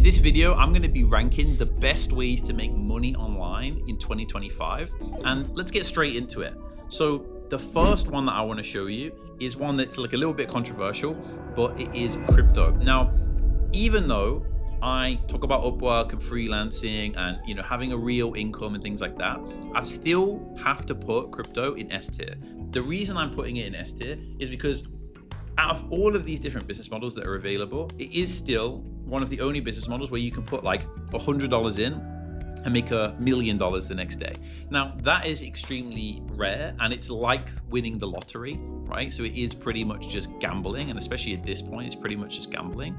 this video, I'm going to be ranking the best ways to make money online in 2025, and let's get straight into it. So the first one that I want to show you is one that's like a little bit controversial, but it is crypto. Now, even though I talk about Upwork and freelancing and having a real income and things like that, I still have to put crypto in S tier. The reason I'm putting it in S tier is because out of all of these different business models that are available, it is still one of the only business models where you can put like $100 in and make $1 million the next day. Now, that is extremely rare, and it's like winning the lottery, right? So it is pretty much just gambling, and especially at this point, it's pretty much just gambling.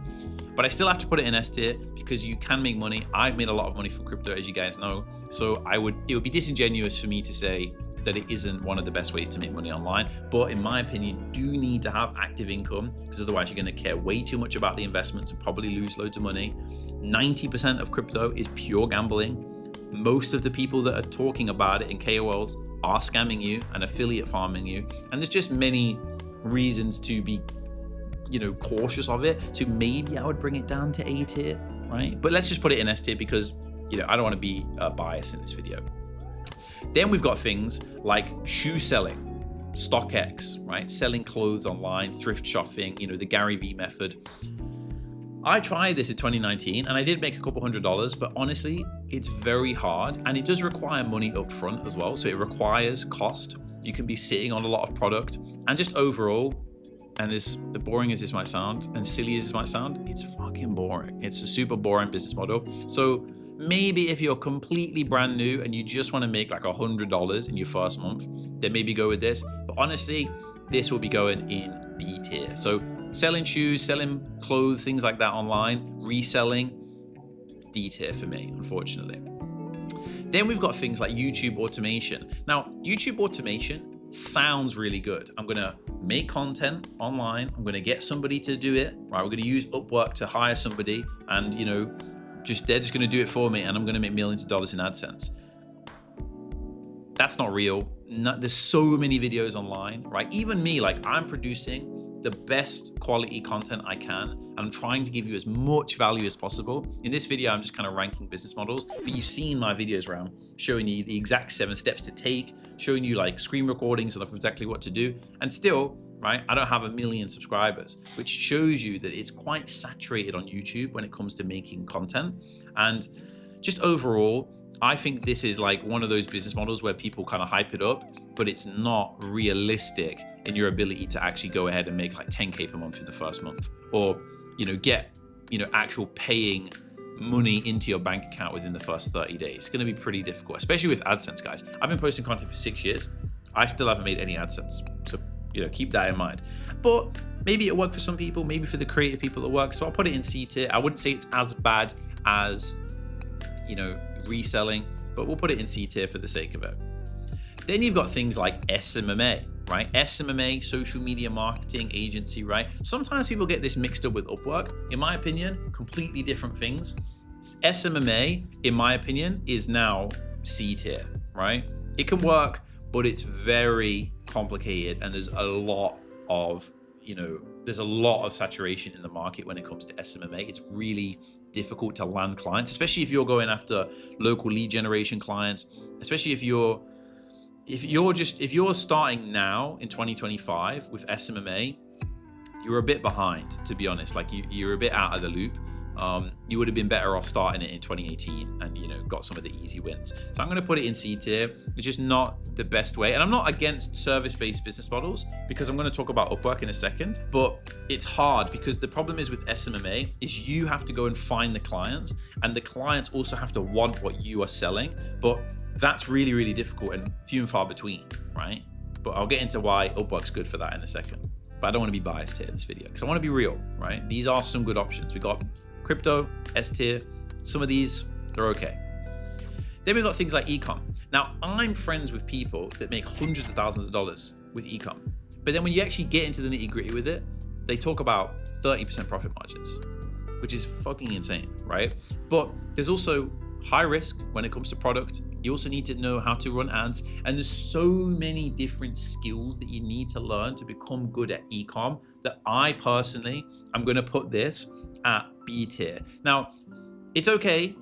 But I still have to put it in S tier because you can make money. I've made a lot of money from crypto, as you guys know. So it would be disingenuous for me to say that it isn't one of the best ways to make money online. But in my opinion, you do need to have active income, because otherwise you're going to care way too much about the investments and probably lose loads of money. 90% of crypto is pure gambling. Most of the people that are talking about it in KOLs are scamming you and affiliate farming you. And there's just many reasons to be, cautious of it. So maybe I would bring it down to A tier, right? But let's just put it in S tier because, I don't want to be biased in this video. Then we've got things like shoe selling, StockX, right? Selling clothes online, thrift shopping, the Gary Vee method. I tried this in 2019 and I did make a couple $100, but honestly, it's very hard and it does require money up front as well. So it requires cost. You can be sitting on a lot of product, and just overall, and as boring as this might sound and silly as this might sound, it's fucking boring. It's a super boring business model. So maybe if you're completely brand new and you just want to make like $100 in your first month, then maybe go with this. But honestly, this will be going in D tier. So selling shoes, selling clothes, things like that online, reselling, D tier for me, unfortunately. Then we've got things like YouTube automation. Now, YouTube automation sounds really good. I'm going to make content online. I'm going to get somebody to do it, right? We're going to use Upwork to hire somebody, and they're just going to do it for me, and I'm going to make millions of dollars in AdSense. That's not real. There's so many videos online, right? Even me, I'm producing the best quality content I can, and I'm trying to give you as much value as possible. In this video, I'm just kind of ranking business models, but you've seen my videos around showing you the exact 7 steps to take, showing you screen recordings of exactly what to do, and still, right, I don't have 1 million subscribers, which shows you that it's quite saturated on YouTube when it comes to making content. And just overall, I think this is one of those business models where people kind of hype it up, but it's not realistic in your ability to actually go ahead and make 10K per month in the first month, or get actual paying money into your bank account within the first 30 days. It's going to be pretty difficult, especially with AdSense, guys. I've been posting content for 6 years. I still haven't made any AdSense. So keep that in mind. But maybe it worked for some people, maybe for the creative people it works. So I'll put it in C tier. I wouldn't say it's as bad as, reselling, but we'll put it in C tier for the sake of it. Then you've got things like SMMA, right? SMMA, social media marketing agency, right? Sometimes people get this mixed up with Upwork. In my opinion, completely different things. SMMA, in my opinion, is now C tier, right? It can work, but it's very complicated, and there's a lot of saturation in the market when it comes to SMMA. It's really difficult to land clients, especially if you're going after local lead generation clients, especially if you're starting now in 2025 with SMMA, you're a bit behind, to be honest. You're a bit out of the loop. You would have been better off starting it in 2018 and got some of the easy wins. So I'm going to put it in C tier. It's just not the best way. And I'm not against service-based business models, because I'm going to talk about Upwork in a second, but it's hard because the problem is with SMMA is you have to go and find the clients, and the clients also have to want what you are selling, but that's really, really difficult and few and far between, right? But I'll get into why Upwork's good for that in a second. But I don't want to be biased here in this video because I want to be real, right? These are some good options. We got crypto, S tier. Some of these, they're okay. Then we've got things like ecom. Now, I'm friends with people that make hundreds of thousands of dollars with ecom. But then when you actually get into the nitty gritty with it, they talk about 30% profit margins, which is fucking insane, right? But there's also high risk when it comes to product. You also need to know how to run ads. And there's so many different skills that you need to learn to become good at ecom that I personally, I'm going to put this at B tier. Now, It's okay,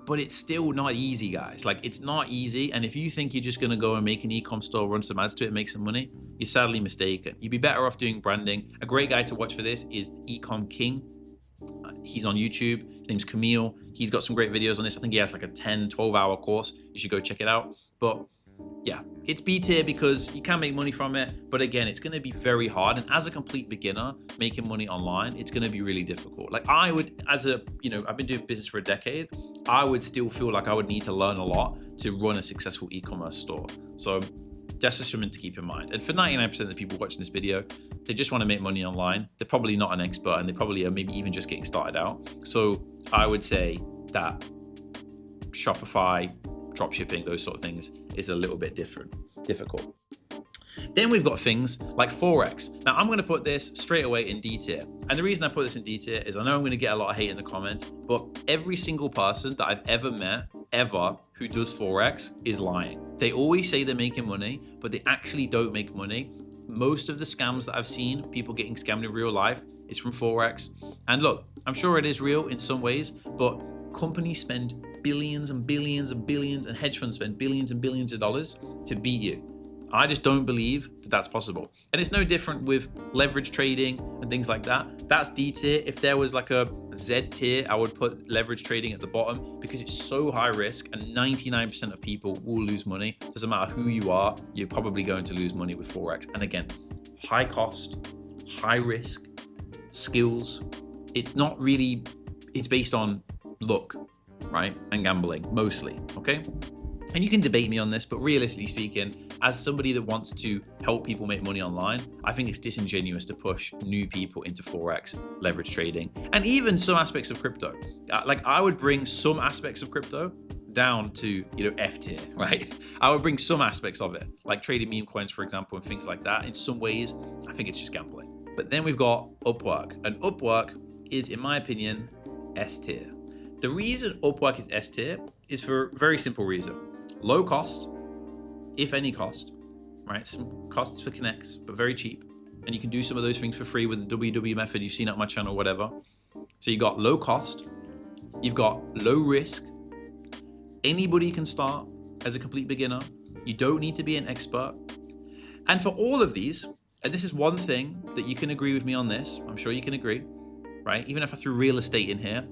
but it's still not easy, guys. Like, it's not easy. And if you think you're just going to go and make an e-com store, run some ads to it, and make some money, you're sadly mistaken. You'd be better off doing branding. A great guy to watch for this is Ecom King. He's on YouTube. His name's Camille. He's got some great videos on this. I think he has like a 10, 12-hour course. You should go check it out. But yeah, it's B tier because you can make money from it. But again, it's going to be very hard. And as a complete beginner, making money online, it's going to be really difficult. Like I would, I've been doing business for a decade. I would still feel like I would need to learn a lot to run a successful e-commerce store. So that's just something to keep in mind. And for 99% of the people watching this video, they just want to make money online. They're probably not an expert and they probably are maybe even just getting started out. So I would say that Shopify, dropshipping, those sort of things is a little bit difficult. Then we've got things like Forex. Now I'm going to put this straight away in D tier. And the reason I put this in D tier is I know I'm going to get a lot of hate in the comments, but every single person that I've ever met, who does Forex is lying. They always say they're making money, but they actually don't make money. Most of the scams that I've seen, people getting scammed in real life, is from Forex. And look, I'm sure it is real in some ways, but companies spend billions and billions and billions, and hedge funds spend billions and billions of dollars to beat you. I just don't believe that that's possible. And it's no different with leverage trading and things like that. That's D tier. If there was like a Z tier, I would put leverage trading at the bottom because it's so high risk and 99% of people will lose money. Doesn't matter who you are, you're probably going to lose money with Forex. And again, high cost, high risk, skills. It's based on luck, right? And gambling mostly, okay? And you can debate me on this, but realistically speaking, as somebody that wants to help people make money online, I think it's disingenuous to push new people into Forex, leverage trading, and even some aspects of crypto. Like I would bring some aspects of crypto down to, F tier, right? I would bring some aspects of it, like trading meme coins, for example, and things like that. In some ways, I think it's just gambling. But then we've got Upwork, and Upwork is, in my opinion, S tier. The reason Upwork is S tier is for a very simple reason. Low cost, if any cost, right? Some costs for connects, but very cheap. And you can do some of those things for free with the WW method. You've seen it on my channel, whatever. So you got low cost, you've got low risk. Anybody can start as a complete beginner. You don't need to be an expert. And for all of these, and this is one thing that you can agree with me on this, I'm sure you can agree, right? Even if I threw real estate in here,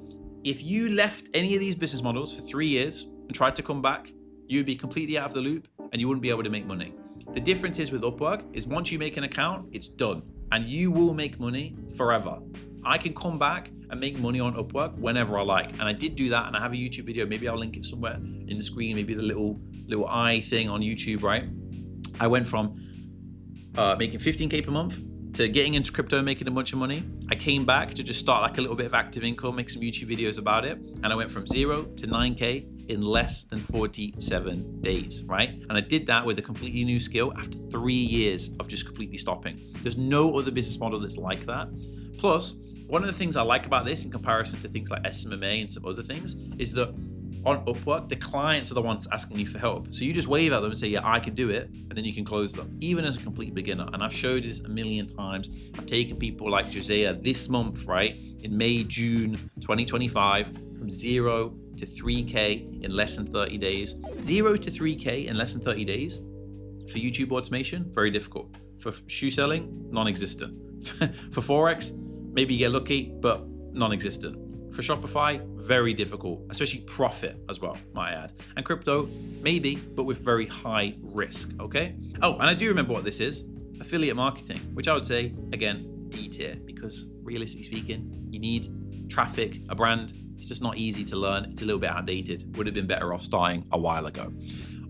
if you left any of these business models for 3 years and tried to come back, you'd be completely out of the loop and you wouldn't be able to make money. The difference is with Upwork is once you make an account, it's done and you will make money forever. I can come back and make money on Upwork whenever I like. And I did do that and I have a YouTube video. Maybe I'll link it somewhere in the screen, maybe the little eye thing on YouTube, right? I went from making 15K per month to getting into crypto and making a bunch of money. I came back to just start like a little bit of active income, make some YouTube videos about it. And I went from 0 to 9K in less than 47 days, right? And I did that with a completely new skill after 3 years of just completely stopping. There's no other business model that's like that. Plus, one of the things I like about this in comparison to things like SMMA and some other things is that on Upwork, the clients are the ones asking you for help. So you just wave at them and say, yeah, I can do it. And then you can close them, even as a complete beginner. And I've showed this a million times. I've taken people like Josiah this month, right? In May, June, 2025, from 0 to 3K in less than 30 days. 0 to 3K in less than 30 days. For YouTube automation, very difficult. For shoe selling, non-existent. For Forex, maybe you get lucky, but non-existent. For Shopify, very difficult, especially profit as well, might I add. And crypto, maybe, but with very high risk, okay? Oh, and I do remember what this is, affiliate marketing, which I would say, again, D tier, because realistically speaking, you need traffic, a brand. It's just not easy to learn. It's a little bit outdated. Would have been better off starting a while ago.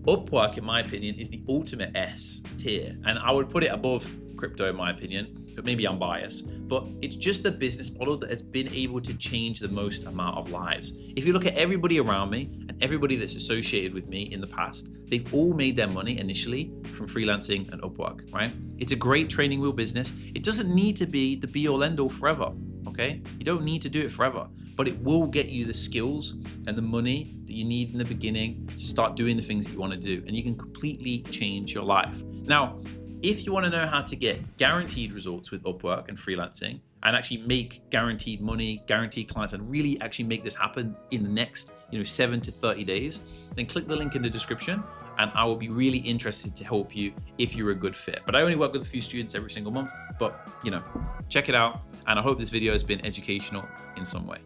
Upwork, in my opinion, is the ultimate S tier, and I would put it above crypto, in my opinion, but maybe I'm biased. But it's just the business model that has been able to change the most amount of lives. If you look at everybody around me and everybody that's associated with me in the past, they've all made their money initially from freelancing and Upwork, right? It's a great training wheel business. It doesn't need to be the be all end all forever, okay? You don't need to do it forever, but it will get you the skills and the money that you need in the beginning to start doing the things that you want to do. And you can completely change your life. Now, if you want to know how to get guaranteed results with Upwork and freelancing and actually make guaranteed money, guaranteed clients, and really actually make this happen in the next 7 to 30 days, then click the link in the description and I will be really interested to help you if you're a good fit. But I only work with a few students every single month, but check it out. And I hope this video has been educational in some way.